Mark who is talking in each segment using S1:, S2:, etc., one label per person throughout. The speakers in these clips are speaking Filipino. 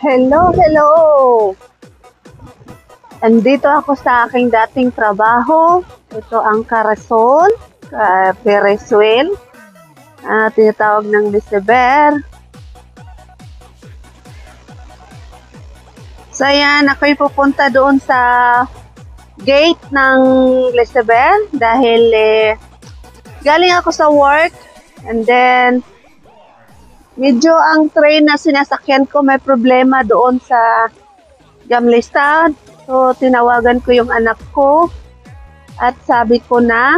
S1: Hello, hello! Andito ako sa aking dating trabaho. Ito ang Carasol, Perezuel. Tinatawag ng Liseber. So ayan, ako'y pupunta doon sa gate ng Liseber dahil galing ako sa work and then medyo ang train na sinasakyan ko may problema doon sa Gamlestad. So, tinawagan ko yung anak ko at sabi ko na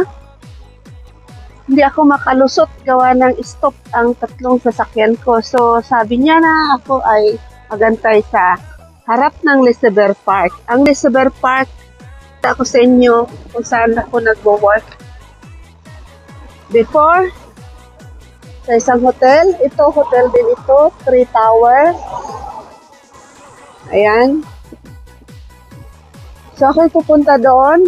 S1: hindi ako makalusot gawa ng stop ang tatlong sasakyan ko. So, sabi niya na ako ay magantay sa harap ng Liseber Park. Ang Liseber Park, ako sa inyo kung saan ako nagwo-work. Before, sa isang hotel. Ito, hotel din ito. 3 towers. Ayan. So, ako'y pupunta doon.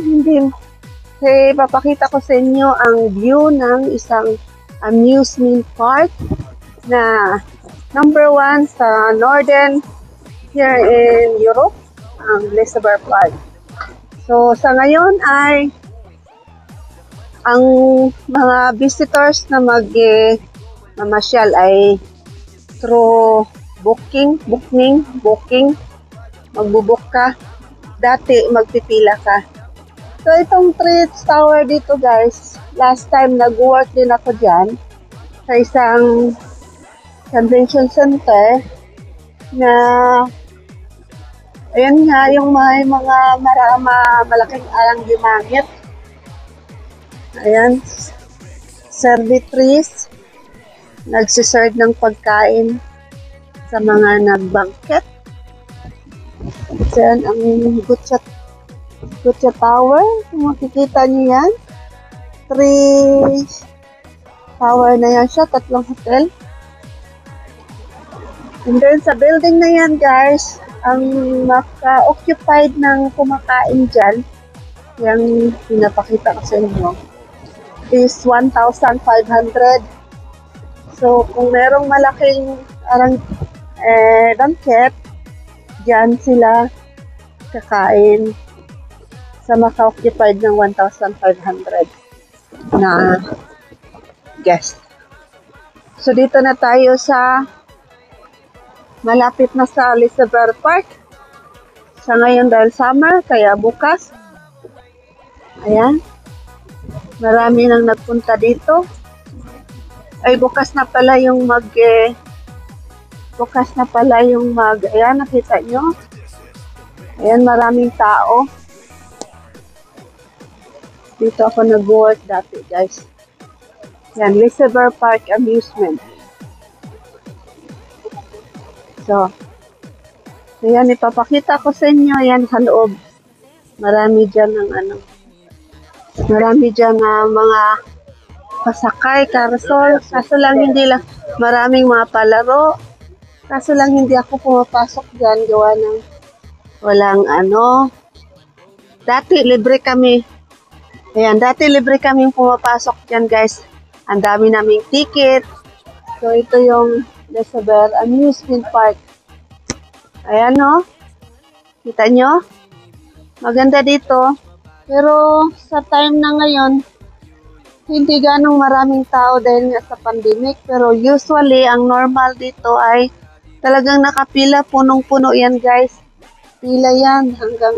S1: Papakita ko sa inyo ang view ng isang amusement park na number 1 sa northern here in Europe, ang Liseber Park. So, sa ngayon ay ang mga visitors na mamasyal ay through booking, magbubuk ka. Dati, magpipila ka. So, itong 3 tower dito, guys, last time nag-work din ako dyan sa isang convention center na, ayan nga, yung may mga malaking alang gimamit. Ayan, servitries, nagsiserve ng pagkain sa mga nagbanket. Diyan ang Gutya Tower. Kung makikita niyo yan. 3 tower na yan siya. 3 hotel. And then sa building na yan, guys, ang maka-occupied ng kumakain dyan, yung pinapakita ko sa inyo, is 1,500. So, kung merong malaking banquet, diyan sila kakain sa maka-occupied ng 1,500 na guest. So, dito na tayo sa malapit na sa Liseber Park. Sa ngayon dahil summer, kaya bukas. Ayan. Marami nang nagpunta dito. Ay, bukas na pala yung ayan, nakita nyo? Ayan, maraming tao. Dito ako nag-work dati, guys. Ayan, Liseber Park Amusement. So, ayan, ipapakita ko sa inyo. Ayan, sa loob. Marami dyan mga pasakay, karasol. Kaso lang maraming mga palaro. Kaso lang hindi ako pumapasok dyan gawa ng walang Dati libre kami. Ayan, dati libre kaming pumapasok dyan, guys. Ang dami naming ticket. So, ito yung Liseber Amusement Park. Ayan, no? Kita nyo? Maganda dito. Pero sa time na ngayon, hindi ganong maraming tao dahil nga sa pandemic. Pero usually, ang normal dito ay talagang nakapila, punong-puno yan, guys. Pila yan hanggang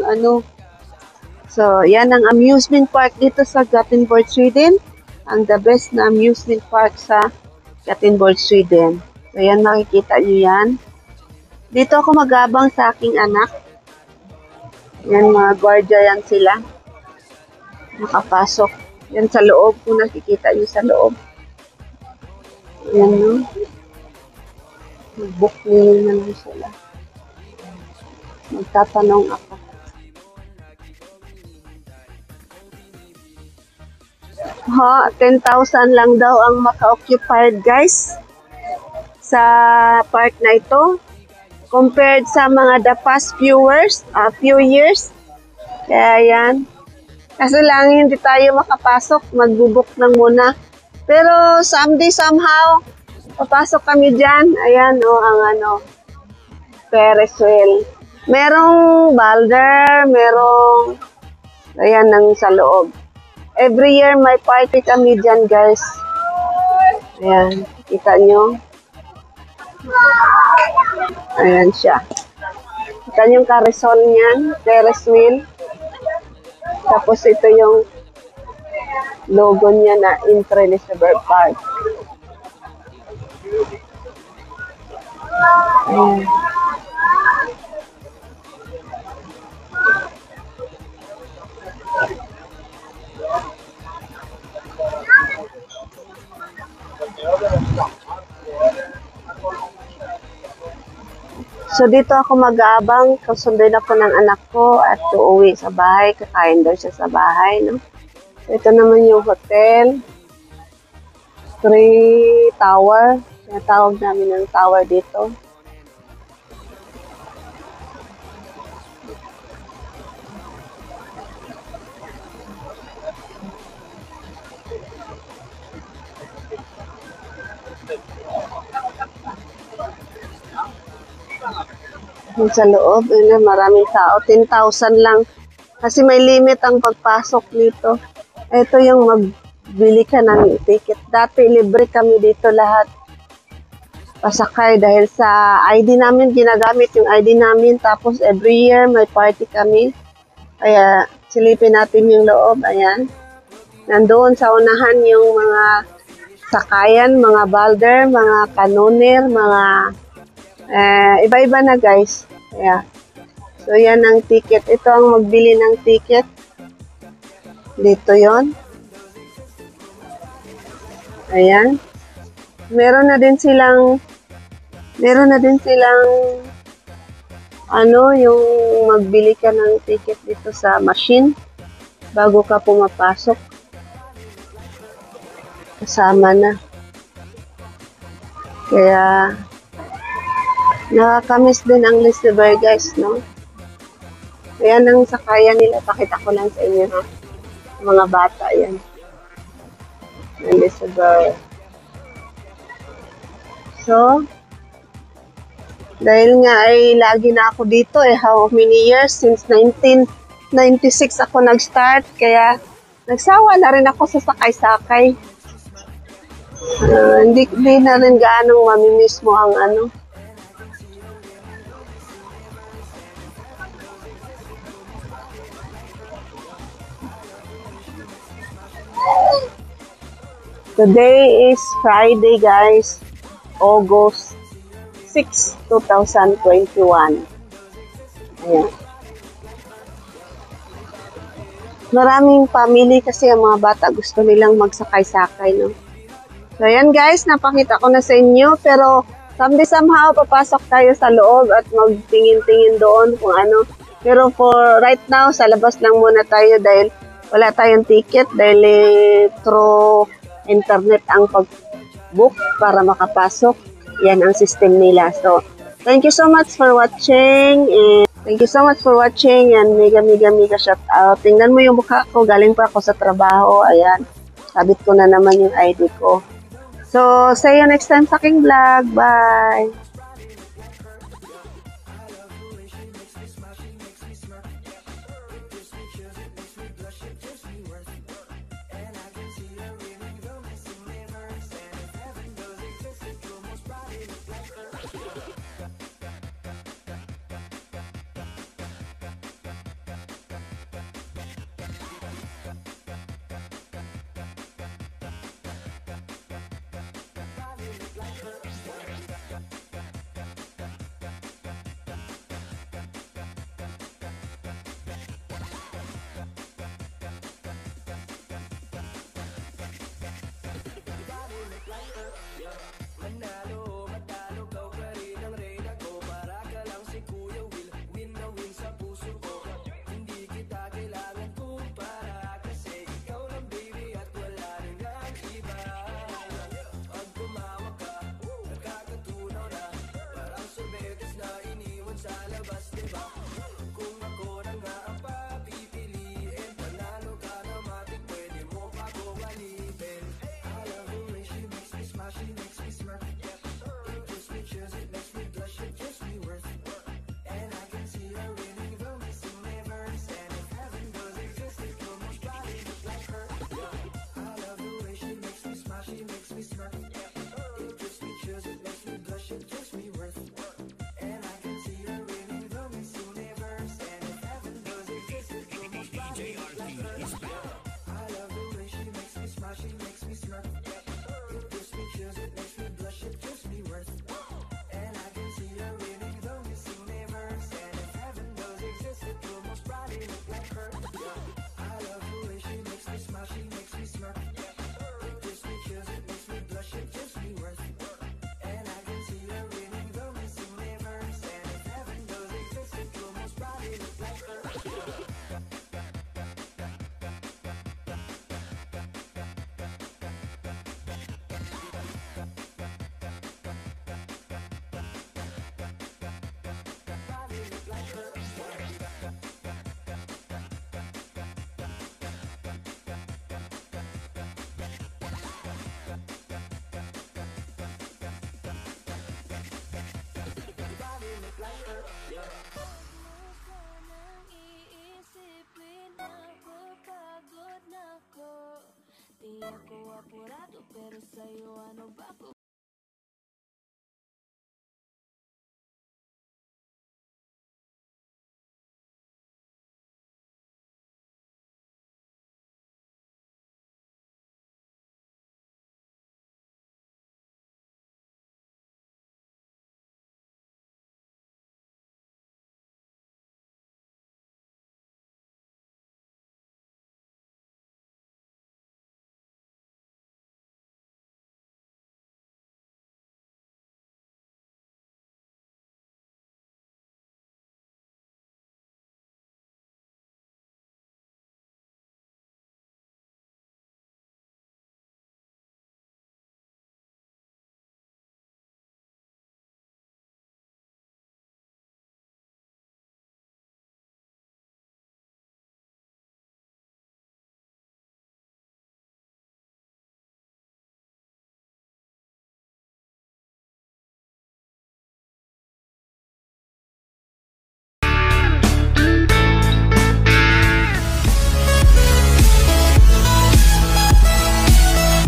S1: So, yan ang amusement park dito sa Gothenburg, Sweden. Ang the best na amusement park sa Gothenburg, Sweden. So, yan, makikita nyo yan. Dito ako mag-abang sa aking anak. Yan, mga guardia yan sila. Nakapasok. Yan sa loob, kung nakikita nyo sa loob. Yan, no? Mag-book na lang sila. Magtatanong ako. Ha, 10,000 lang daw ang maka-occupied, guys, sa park na ito. Compared sa mga the past few years. Kaya yan. Kaso lang, hindi tayo makapasok. Mag-book lang muna. Pero someday, somehow, papasok kami dyan. Ayan, ang Ferris wheel. Merong boulder, merong ayan nang sa loob. Every year may party kami dyan, guys. Ayan, kita nyo. Ayan siya. Kita nyo yung karison niyan, Ferris wheel. Tapos ito yung logo niya na Intre Elizabeth Park. Ayan. So, dito ako mag-aabang. Kasunduin ako ng anak ko at uuwi sa bahay. Kakain daw siya sa bahay, no? So, ito naman yung hotel. 3 tower. Tinatawag namin ng tower dito. Sa loob, maraming tao. 10,000 lang. Kasi may limit ang pagpasok dito. Ito yung magbili ka ng ticket. Dati libre kami dito lahat. Pasakay dahil sa ID namin, ginagamit yung ID namin. Tapos every year may party kami. Kaya silipin natin yung loob. Ayan. Nandoon sa unahan yung mga sakayan, mga boulder, mga kanoner, mga iba-iba na, guys. Kaya, so yan ang ticket. Ito ang magbili ng ticket. Dito yon. Ayan. Meron na din silang yung magbili ka ng ticket dito sa machine bago ka pumapasok. Kasama na. Kaya, nakakamiss din ang Elizabeth, guys, no? Ayan ang sakayan nila. Pakita ko lang sa inyo, ha? Mga bata, yan. Elizabeth. So, dahil nga ay lagi na ako dito, how many years? Since 1996 ako nag-start. Kaya, nagsawa na rin ako sa sakay-sakay. Hindi na rin gaanong mamimiss mo ang ano. Today is Friday, guys, August 6, 2021. Ayan. Maraming family kasi ang mga bata gusto nilang magsakay-sakay, no? So, ayan, guys, napakita ko na sa inyo, pero somehow papasok tayo sa loob at magtingin-tingin doon kung ano. Pero for right now, sa labas lang muna tayo dahil wala tayong ticket dahil through internet ang pag-book para makapasok. Yan ang system nila. So, thank you so much for watching. And thank you so much for watching. And mega shout out. Tingnan mo yung mukha ko. Galing pa ako sa trabaho. Ayan. Sabit ko na naman yung ID ko. So, see you next time sa aking vlog. Bye!
S2: like her. Yeah. I love the way she makes me smile, she makes me smirk. It gives me chills, it makes me blush, it gives me worth. And I can see her winning the Miss Universe. And if heaven does exist, it will most probably look like her. Probably look like her. Probably look like her. Yeah.
S3: Huwag mo sanang iisipin na papagod na ko. Di ako apurado pero sa'yo ano ba